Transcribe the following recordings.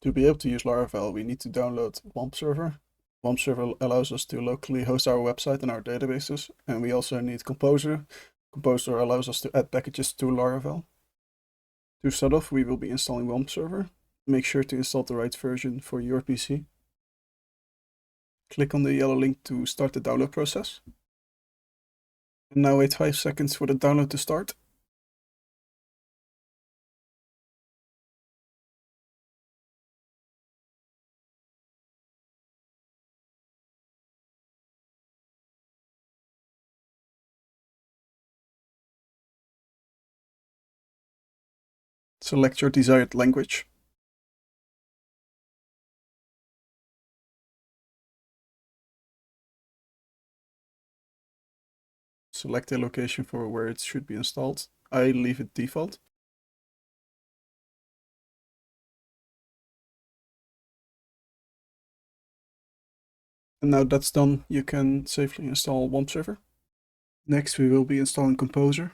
To be able to use Laravel, we need to download WAMP server. WAMP server allows us to locally host our website and our databases, and we also need Composer. Composer allows us to add packages to Laravel. To start off, we will be installing WAMP server. Make sure to install the right version for your PC. Click on the yellow link to start the download process. And now wait 5 seconds for the download to start. Select your desired language. Select a location for where it should be installed. I leave it default. And now that's done, you can safely install WAMP server. Next, we will be installing Composer.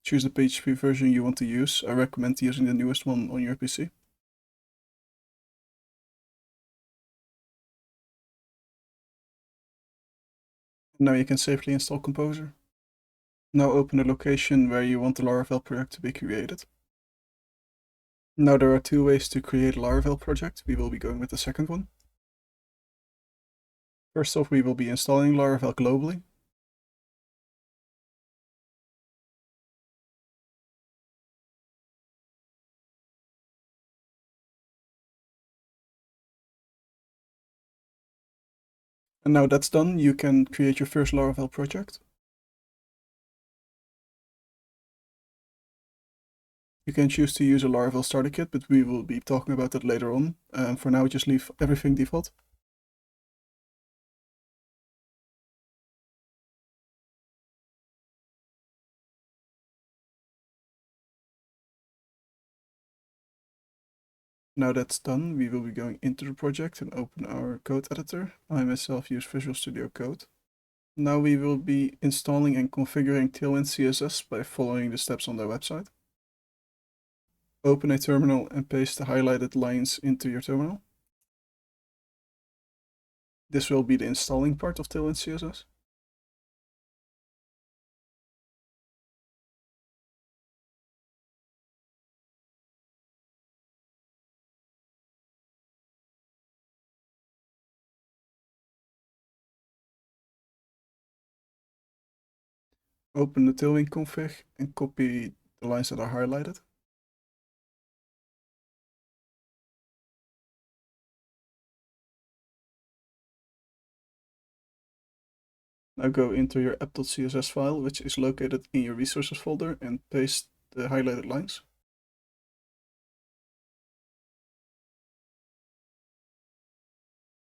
Choose the PHP version you want to use. I recommend using the newest one on your PC. Now you can safely install Composer. Now open the location where you want the Laravel project to be created. Now there are 2 ways to create a Laravel project. We will be going with the second one. First off, we will be installing Laravel globally. And now that's done, you can create your first Laravel project. You can choose to use a Laravel starter kit, but we will be talking about that later on. For now, just leave everything default. Now that's done, we will be going into the project and open our code editor. I myself use Visual Studio Code. Now we will be installing and configuring Tailwind CSS by following the steps on their website. Open a terminal and paste the highlighted lines into your terminal. This will be the installing part of Tailwind CSS. Open the Tailwind config and copy the lines that are highlighted. Now go into your app.css file, which is located in your resources folder, and paste the highlighted lines.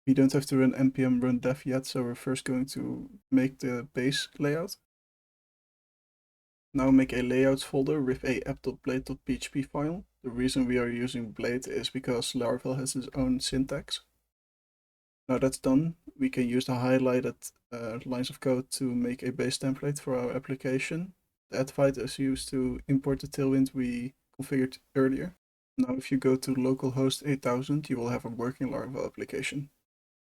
We don't have to run npm run dev yet, so we're first going to make the base layout. Now make a layouts folder with a app.blade.php file. The reason we are using Blade is because Laravel has its own syntax. Now that's done, we can use the highlighted lines of code to make a base template for our application. The advite is used to import the Tailwind we configured earlier. Now if you go to localhost 8000, you will have a working Laravel application.